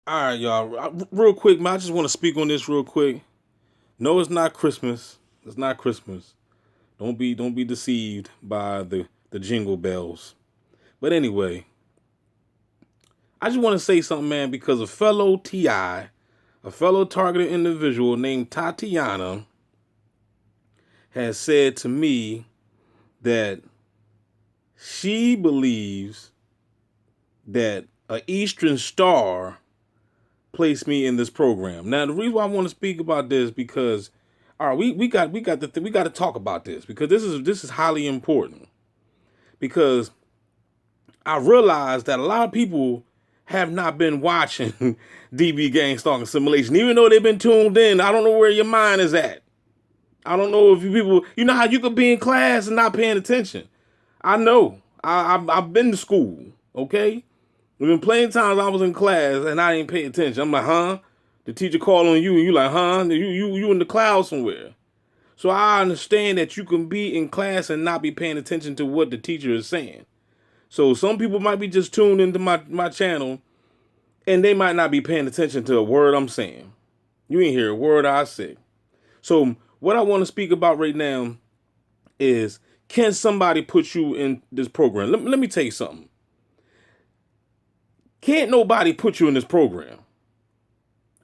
All right, y'all. Real quick, man. I just want to speak on this real quick. No, it's not Christmas. It's not Christmas. Don't be deceived by the jingle bells. But anyway, I just want to say something, man, because a fellow TI, a fellow targeted individual named Tatiana, has said to me that she believes that a Eastern Star placed me in this program. Now, the reason why I want to speak about this because, all right, we got to talk about this because this is highly important because I realized that a lot of people have not been watching DB Gang Stalking Simulation, even though they've been tuned in. I don't know where your mind is at. I don't know if you people, you know how you could be in class and not paying attention. I know. I've been to school. Okay, there's been plenty of times I was in class and I didn't pay attention. I'm like, huh? The teacher called on you and you like, huh? You in the cloud somewhere. So I understand that you can be in class and not be paying attention to what the teacher is saying. So some people might be just tuned into my channel and they might not be paying attention to a word I'm saying. You ain't hear a word I say. So what I want to speak about right now is, can somebody put you in this program? Let me tell you something. Can't nobody put you in this program.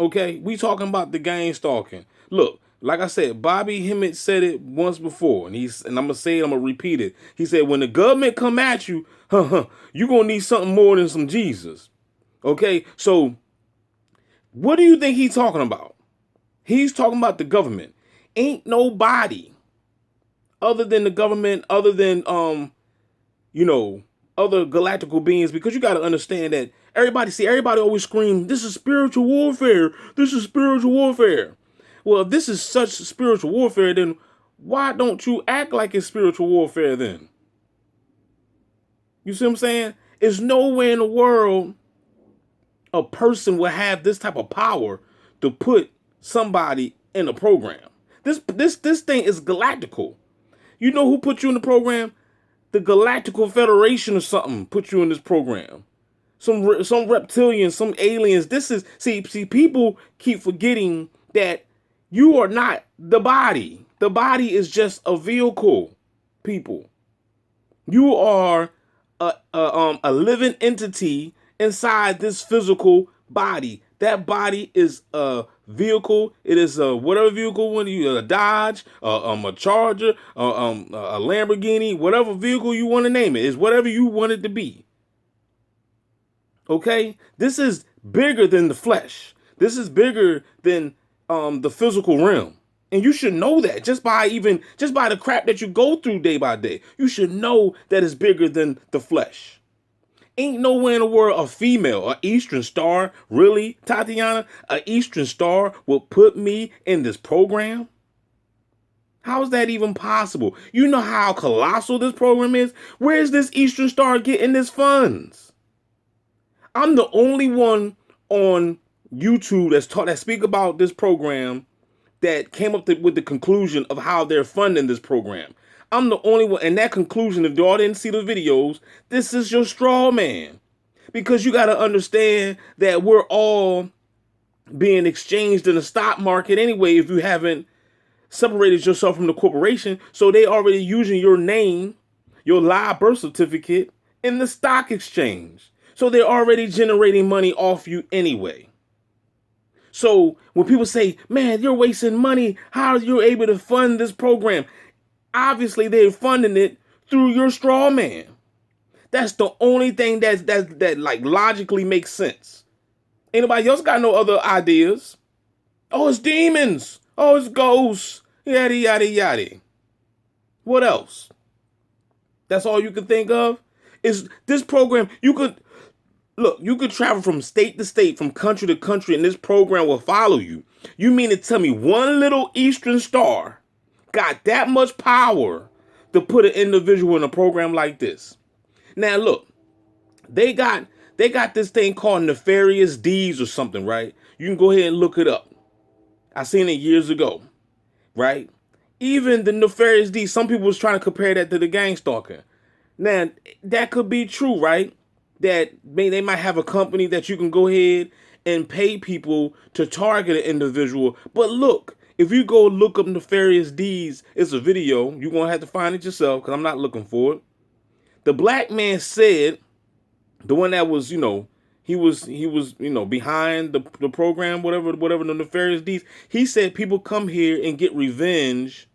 Okay? We talking about the gang stalking. Look, like I said, Bobby Hemmett said it once before, and I'm gonna say it, I'm gonna repeat it. He said, when the government come at you, you gonna need something more than some Jesus. Okay? So what do you think he's talking about? He's talking about the government. Ain't nobody other than the government, other than you know, other galactical beings, because you got to understand that everybody always scream, this is spiritual warfare. This is spiritual warfare. Well, if this is such spiritual warfare, then why don't you act like it's spiritual warfare then? You see what I'm saying? There's nowhere in the world a person will have this type of power to put somebody in a program. This thing is galactical. You know who put you in the program? The Galactical Federation or something put you in this program. Some reptilians, some aliens. This is see people keep forgetting that you are not the body. The body is just a vehicle. People, you are a living entity inside this physical body. That body is a vehicle. It is a whatever vehicle when you a Dodge, a Charger, a Lamborghini, whatever vehicle you want to name it is whatever you want it to be. Okay, this is bigger than the flesh. This is bigger than the physical realm. And you should know that just by the crap that you go through day by day. You should know that it's bigger than the flesh. Ain't nowhere in the world a female, a Eastern Star, really, Tatiana, a Eastern Star will put me in this program? How is that even possible? You know how colossal this program is? Where is this Eastern Star getting its funds? I'm the only one on YouTube that speak about this program that came up with the conclusion of how they're funding this program. I'm the only one, and that conclusion, if y'all didn't see the videos, this is your straw man. Because you got to understand that we're all being exchanged in the stock market anyway if you haven't separated yourself from the corporation. So they already using your name, your live birth certificate in the stock exchange. So they're already generating money off you anyway. So when people say, man, you're wasting money, how are you able to fund this program? Obviously, they're funding it through your straw man. That's the only thing that like logically makes sense. Anybody else got no other ideas? Oh, it's demons. Oh, it's ghosts. Yada yada yada. What else? That's all you can think of? Is this program you could look, you could travel from state to state, from country to country, and this program will follow you. You mean to tell me one little Eastern Star got that much power to put an individual in a program like this? Now look, they got this thing called Nefarious Deeds or something, right? You can go ahead and look it up. I seen it years ago, right? Even the Nefarious Deeds, some people was trying to compare that to the gang stalking. Now, that could be true, right? That they might have a company that you can go ahead and pay people to target an individual. But look, if you go look up Nefarious Deeds, it's a video. You're going to have to find it yourself because I'm not looking for it. The black man said, the one that was, he was, behind the program, whatever, the Nefarious Deeds. He said people come here and get revenge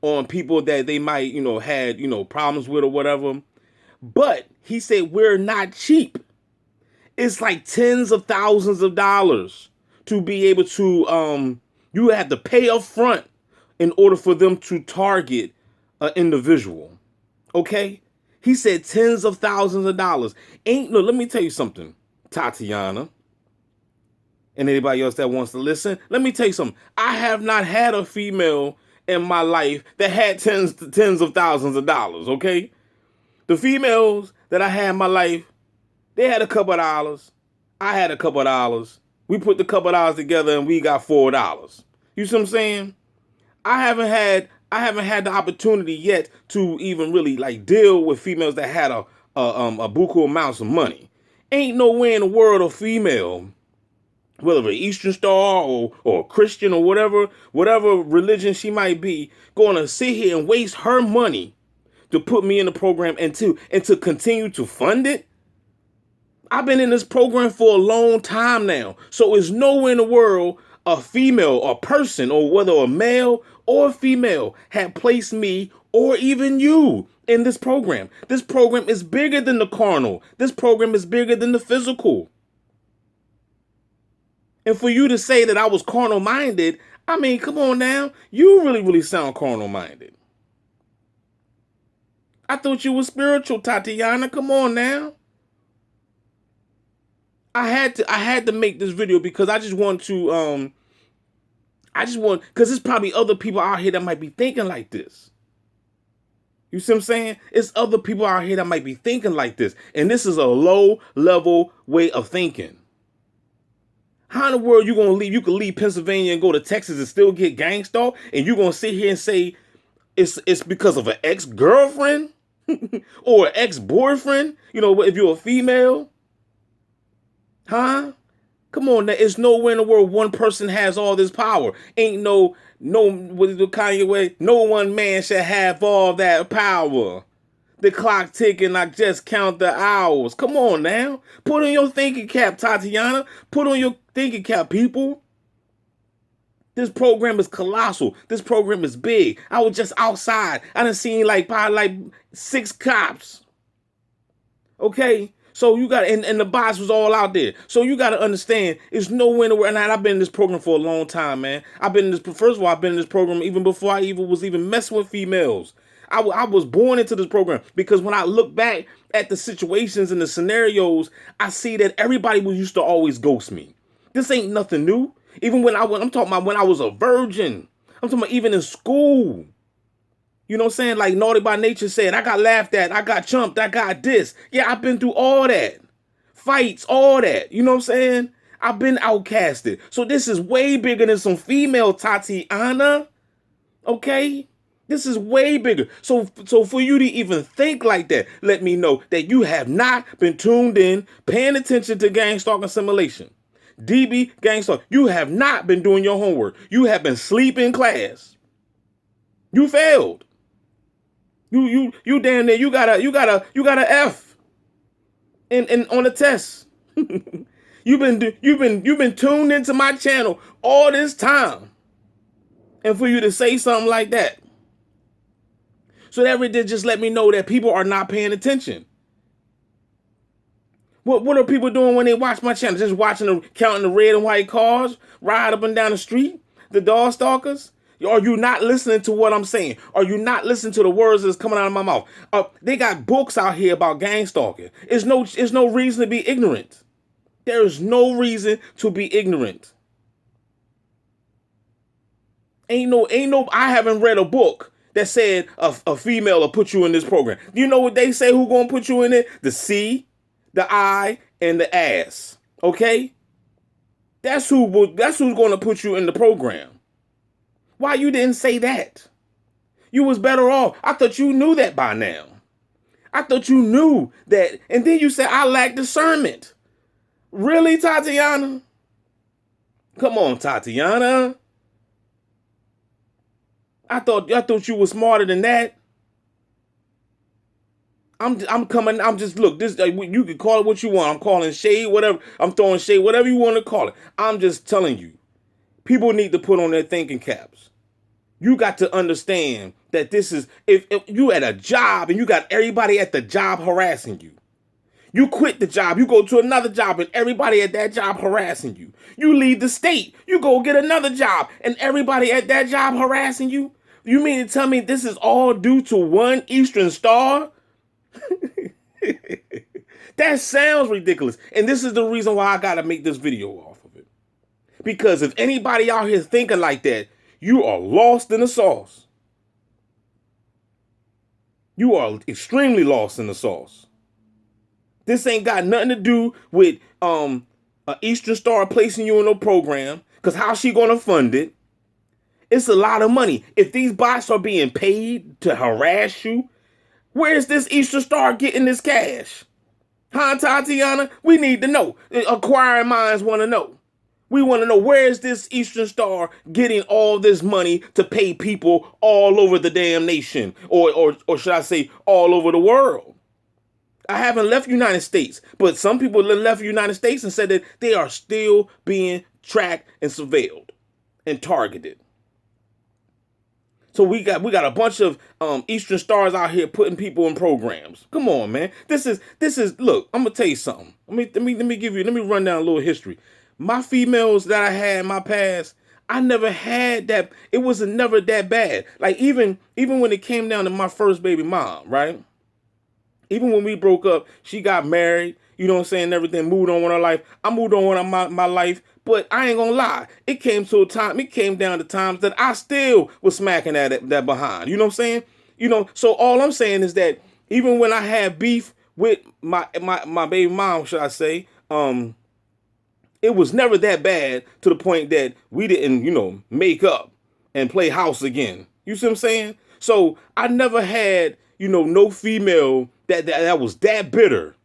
on people that they might, had, problems with or whatever. But he said, we're not cheap. It's like tens of thousands of dollars to be able to, you have to pay up front in order for them to target an individual. Okay? He said tens of thousands of dollars. Let me tell you something, Tatiana, and anybody else that wants to listen. Let me tell you something. I have not had a female in my life that had tens of thousands of dollars, okay? The females that I had in my life, they had a couple of dollars. I had a couple of dollars. We put the couple of dollars together and we got $4. You see what I'm saying? I haven't had the opportunity yet to even really like deal with females that had a buku amounts of money. Ain't no way in the world a female, whether an Eastern Star or Christian or whatever religion she might be, going to sit here and waste her money to put me in the program and to continue to fund it. I've been in this program for a long time now. So it's nowhere in the world a female or person, or whether a male or a female, had placed me or even you in this program. This program is bigger than the carnal. This program is bigger than the physical. And for you to say that I was carnal minded, I mean, come on now. You really, really sound carnal minded. I thought you were spiritual, Tatiana. Come on now. I had to make this video because I just want to, because there's probably other people out here that might be thinking like this. You see what I'm saying? It's other people out here that might be thinking like this. And this is a low level way of thinking. How in the world you gonna leave? You can leave Pennsylvania and go to Texas and still get gangsta, and you gonna sit here and say it's because of an ex-girlfriend or an ex-boyfriend? If you're a female, huh? Come on, it's nowhere in the world one person has all this power. Ain't no with the Kanye way, no one man should have all that power. The clock ticking, I just count the hours. Come on now. Put on your thinking cap, Tatiana. Put on your thinking cap, people. This program is colossal. This program is big. I was just outside. I done seen probably 6 cops. Okay? So you got, and the boss was all out there. So you got to understand, it's nowhere in the world. And I've been in this program for a long time, man. First of all, I've been in this program even before I was messing with females. I was born into this program because when I look back at the situations and the scenarios, I see that everybody used to always ghost me. This ain't nothing new. Even I'm talking about when I was a virgin. I'm talking about even in school. You know what I'm saying? Like Naughty by Nature said, I got laughed at, I got chumped, I got this. Yeah, I've been through all that. Fights, all that. You know what I'm saying? I've been outcasted. So this is way bigger than some female Tatiana. Okay? This is way bigger. So for you to even think like that, let me know that you have not been tuned in, paying attention to gang stalk assimilation. DB gang stalk. You have not been doing your homework. You have been sleeping in class. You failed. You damn near you got a F in on the test. You've been tuned into my channel all this time, and for you to say something like that, so that did just let me know that people are not paying attention. What are people doing when they watch my channel? Just counting the red and white cars ride up and down the street, the dog stalkers. Are you not listening to what I'm saying? Are you not listening to the words that's coming out of my mouth? They got books out here about gang stalking. There's no reason to be ignorant. There is no reason to be ignorant. I haven't read a book that said a female will put you in this program. You know what they say who gonna put you in it? The C, the I, and the ass. Okay? That's who's gonna put you in the program. Why you didn't say that? You was better off. I thought you knew that by now. I thought you knew that. And then you said, I lack discernment. Really, Tatiana? Come on, Tatiana. I thought you were smarter than that. I'm coming. I'm just look. This you can call it what you want. I'm calling shade, whatever. I'm throwing shade, whatever you want to call it. I'm just telling you. People need to put on their thinking caps. You got to understand that this is if you at a job and you got everybody at the job harassing you. You quit the job, you go to another job, and everybody at that job harassing you. You leave the state, you go get another job, and everybody at that job harassing you. You mean to tell me this is all due to one Eastern Star? That sounds ridiculous. And this is the reason why I gotta make this video off of it. Because if anybody out here thinking like that, you are lost in the sauce. You are extremely lost in the sauce. This ain't got nothing to do with an Eastern Star placing you in a program, because how she gonna fund it? It's a lot of money. If these bots are being paid to harass you, where's this Eastern Star getting this cash? Huh, Tatiana? We need to know. Acquiring minds want to know. We want to know, where is this Eastern Star getting all this money to pay people all over the damn nation, or should I say all over the world? I haven't left United States, but some people left United States and said that they are still being tracked and surveilled and targeted. So we got a bunch of Eastern Stars out here putting people in programs. Come on, man. This is look, I'm gonna tell you something. Let me run down a little history. My females that I had in my past, I never had that. It was never that bad. Like even when it came down to my first baby mom, right? Even when we broke up, she got married, you know what I'm saying, everything, moved on with her life. I moved on with my life, but I ain't gonna lie. It came down to times that I still was smacking that behind. You know what I'm saying? You know, so all I'm saying is that even when I had beef with my baby mom, should I say, it was never that bad to the point that we didn't, make up and play house again. You see what I'm saying? So I never had, no female that was that bitter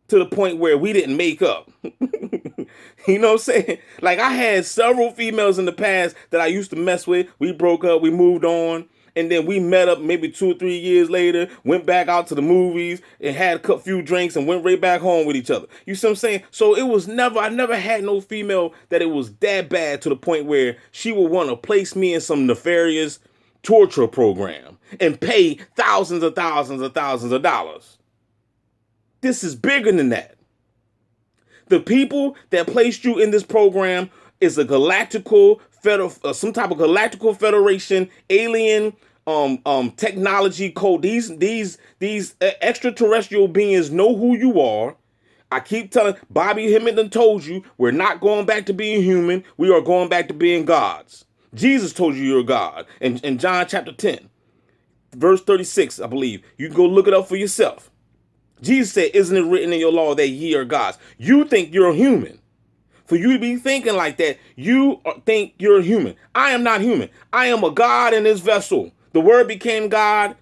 to the point where we didn't make up. You know what I'm saying? Like, I had several females in the past that I used to mess with. We broke up, we moved on, and then we met up maybe 2 or 3 years later, went back out to the movies and had a few drinks and went right back home with each other. You see what I'm saying? So I never had no female that it was that bad to the point where she would want to place me in some nefarious torture program and pay thousands of dollars. This is bigger than that. The people that placed you in this program is a some type of galactical federation, alien technology code. These extraterrestrial beings know who you are. I keep telling Bobby Hemmington told you we're not going back to being human. We are going back to being gods. Jesus told you you're a God in John chapter 10, verse 36, I believe. You can go look it up for yourself. Jesus said, isn't it written in your law that ye are gods? You think you're human. For you to be thinking like that, you think you're human. I am not human. I am a God in this vessel. The Word became God.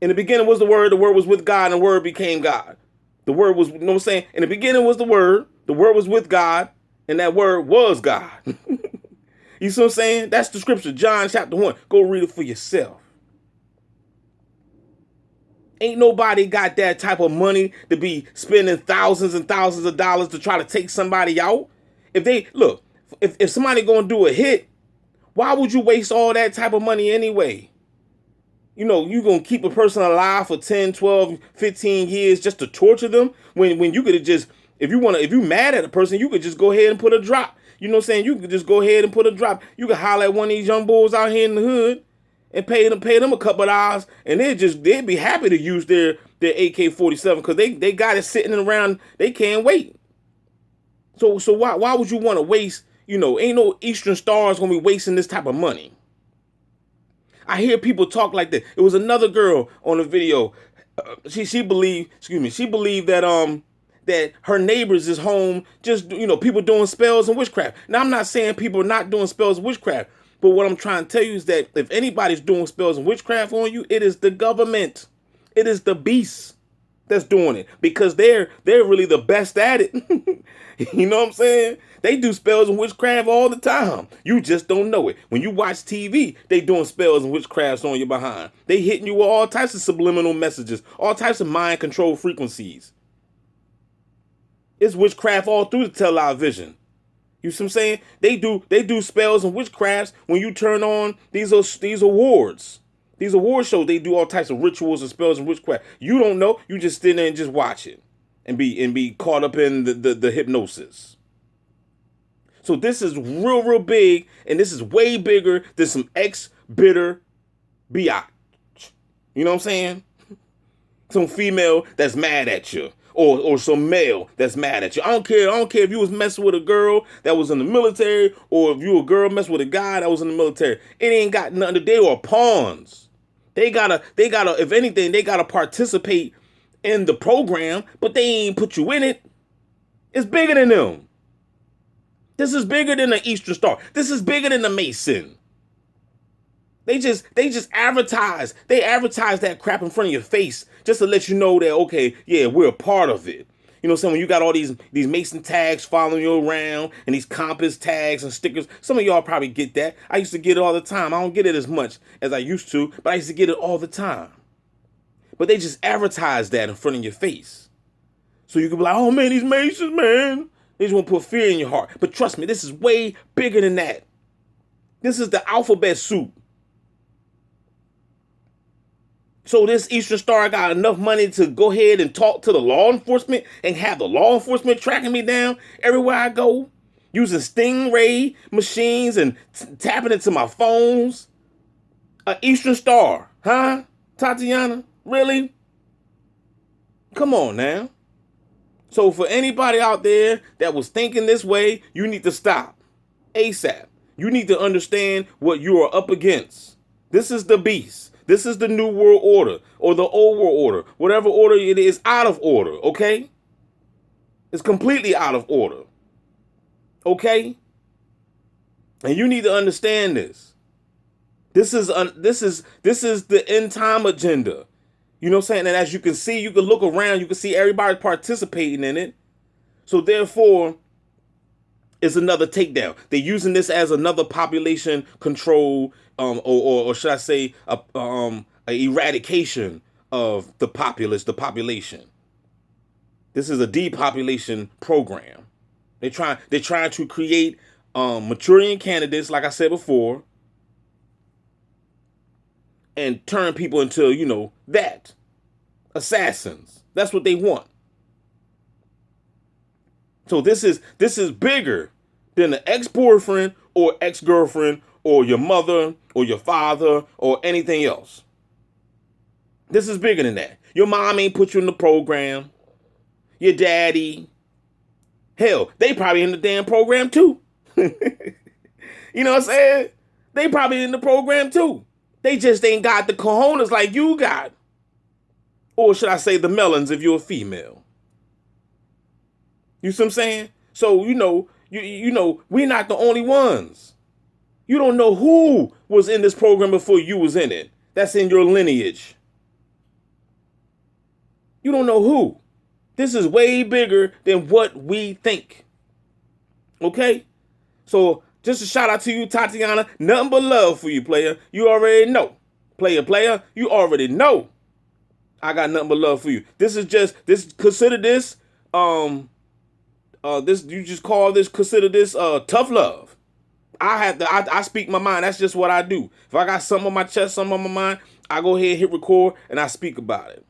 In the beginning was the Word was with God, and the Word became God. The Word was, you know what I'm saying? In the beginning was the Word was with God, and that Word was God. You see what I'm saying? That's the scripture, John chapter 1. Go read it for yourself. Ain't nobody got that type of money to be spending thousands and thousands of dollars to try to take somebody out. If somebody gonna do a hit, why would you waste all that type of money anyway? You gonna keep a person alive for 10, 12, 15 years just to torture them when you could have just, if you mad at a person, you could just go ahead and put a drop. You know what I'm saying? You could just go ahead and put a drop. You could holler at one of these young bulls out here in the hood and pay them a couple of dollars, and they'd be happy to use their AK-47 because they got it sitting around. They can't wait. So why would you want to waste? Ain't no Eastern Stars gonna be wasting this type of money. I hear people talk like that. It was another girl on the video. She believed that that her neighbors is home, just people doing spells and witchcraft. Now, I'm not saying people are not doing spells and witchcraft, but what I'm trying to tell you is that if anybody's doing spells and witchcraft on you, it is the government. It is the beast. that's doing it, because they're really the best at it. You know what I'm saying? They do spells and witchcraft all the time. You just don't know it. When you watch TV, they doing spells and witchcrafts on your behind. They hitting you with all types of subliminal messages, all types of mind control frequencies. It's witchcraft all through the television. You see what I'm saying? They do spells and witchcrafts when you turn on these awards. These award shows, they do all types of rituals and spells and witchcraft. You don't know. You just sit there and just watch it and be caught up in the hypnosis. So this is real big, and this is way bigger than some ex-bitter biatch. You know what I'm saying? Some female that's mad at you. Or some male that's mad at you. I don't care if you was messing with a girl that was in the military, or if you a girl messing with a guy that was in the military. It ain't got nothing to do. They are pawns. They gotta, if anything, they gotta participate in the program, but they ain't put you in it. It's bigger than them. This is bigger than the Eastern Star. This is bigger than the Mason. They just advertise. They advertise that crap in front of your face just to let you know that, okay, yeah, we're a part of it. You know what I'm saying? When you got all these Mason tags following you around and these compass tags and stickers, some of y'all probably get that. I used to get it all the time. I don't get it as much as I used to, but I used to get it all the time. But they just advertise that in front of your face. So you can be like, oh man, these Masons, man. They just want to put fear in your heart. But trust me, this is way bigger than that. This is the alphabet soup. So this Eastern Star got enough money to go ahead and talk to the law enforcement and have the law enforcement tracking me down everywhere I go, using Stingray machines and tapping into my phones. An Eastern Star, huh, Tatiana? Really? Come on now. So for anybody out there that was thinking this way, you need to stop ASAP. You need to understand what you are up against. This is the beast. This is the New World Order or the Old World Order. Whatever order it is, out of order, okay? It's completely out of order. Okay? And you need to understand this. This is the end time agenda. You know what I'm saying? And as you can see, you can look around, you can see everybody participating in it. So therefore, it's another takedown. They're using this as another population control, or should I say, a eradication of the population. This is a depopulation program. They're trying to create Manchurian candidates, like I said before, and turn people into, assassins. That's what they want. So this is bigger than the ex-boyfriend or ex-girlfriend or your mother or your father or anything else. This is bigger than that. Your mom ain't put you in the program. Your daddy. Hell, they probably in the damn program too. You know what I'm saying? They probably in the program too. They just ain't got the cojones like you got. Or should I say the melons if you're a female. You see what I'm saying? So, we're not the only ones. You don't know who was in this program before you was in it. That's in your lineage. You don't know who. This is way bigger than what we think. Okay? So, just a shout out to you, Tatiana. Nothing but love for you, player. You already know. Player, you already know. I got nothing but love for you. Consider this, consider this tough love. I speak my mind. That's just what I do. If I got something on my chest, something on my mind, I go ahead, hit record, and I speak about it.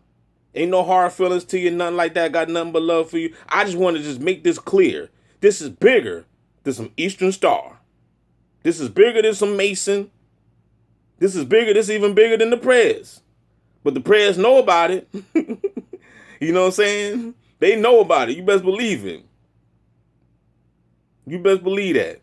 Ain't no hard feelings to you, nothing like that. Got nothing but love for you. I just want to just make this clear. This is bigger than some Eastern Star. This is bigger than some Mason. This is even bigger than the prayers. But the prayers know about it. You know what I'm saying? They know about it. You best believe it. You best believe that.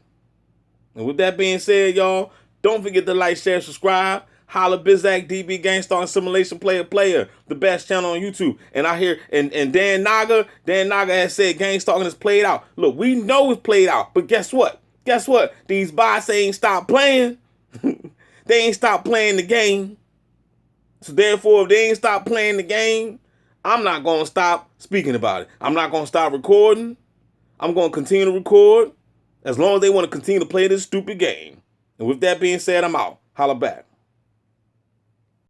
And with that being said, y'all, don't forget to like, share, subscribe. Holla Bizak, DB Gangstar and Simulation Player, the best channel on YouTube. And I hear, and Dan Naga has said Gangstalking is played out. Look, we know it's played out, but guess what? These bots ain't stopped playing. They ain't stopped playing the game. So therefore, if they ain't stopped playing the game, I'm not going to stop speaking about it. I'm not going to stop recording. I'm going to continue to record as long as they want to continue to play this stupid game. And with that being said, I'm out. Holla back.